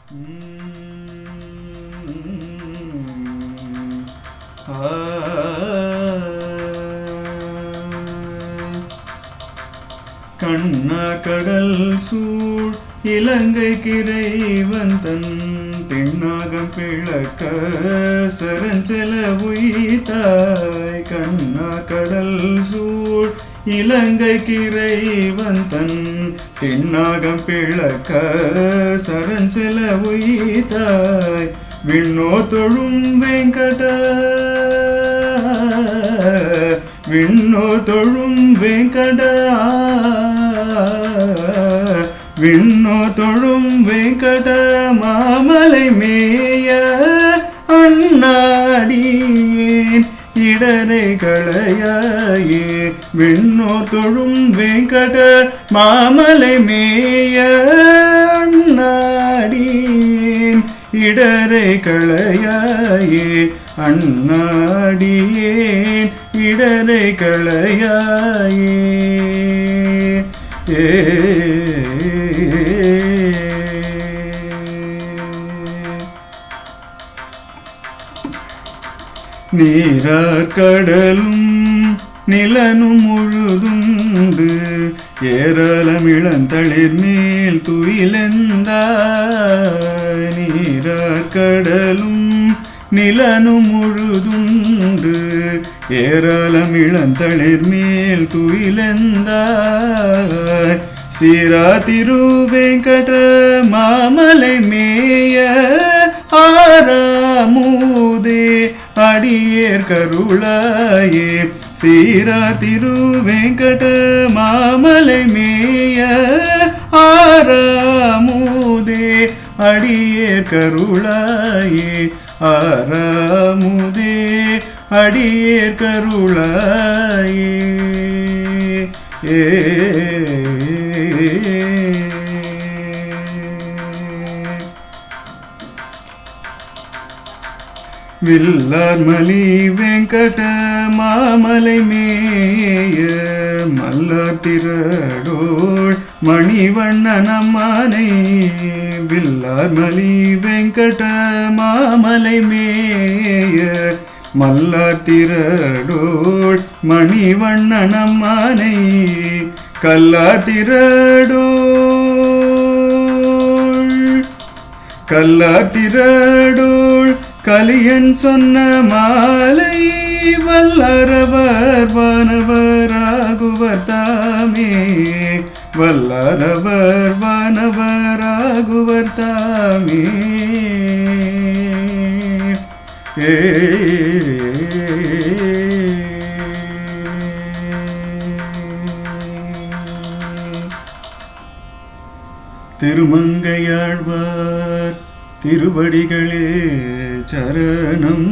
கண்ணா கடல் சூழ் இலங்கை கிரைவன் தன் தென்னாகம் பிளக்க சரஞ்சல உயித்தாய். கண்ணா கடல் சூழ் இலங்கை கிரைவன் தன் தென்னாகம் பிளக்க சரஞ்சல உயித்தாய். விண்ணோர் தொழும் வெங்கட விண்ணோர் தொழும் வெங்கட விண்ணோர் தொழும் வெங்கட மாமலை மேய அண்ணாடியேன் இடரை களையாயே. விண்ணோர் தொழும் வெங்கட மாமலை மேய அண்ணாடியேன் இடரை களையாயே. அண்ணாடியேன் இடரை களையாயே. நீரார் கடலும் நிலனும் முழுதுண்டு ஏராளம் இளந்தளிர் மேல் துயிலெந்தாய். நீரார் கடலும் நிலனும் முழுதுண்டு ஏராளம் இளந்தளிர் மேல் துயிலெந்தாய். சீரா திருவேங்கட மாமலை மேய ஆறாமுதே அடியேர் கருளாயே. சீரா திருவேங்கட மாமலை மேய ஆறாமுதே அடியேர் கருளாயே. ஆறாமுதே அடியேர் கருளாயே. வில்லார் மலி வெங்கட மாமலை மேய மல்லார் திரடோள் மணிவண்ணனம்மானை. வில்லார் மலி வெங்கட மாமலை மேய மல்லார் திரடோள் மணிவண்ணனம்மானை. கல்லார் திரடோள் கலியன் சொன்ன மாலை வல்லரவர் வானவராகுவர் தாமே. வல்லரவர் வானவராகுவர் தாமே. திருமங்கையாழ்வார் திருவடிகளே சரணம்.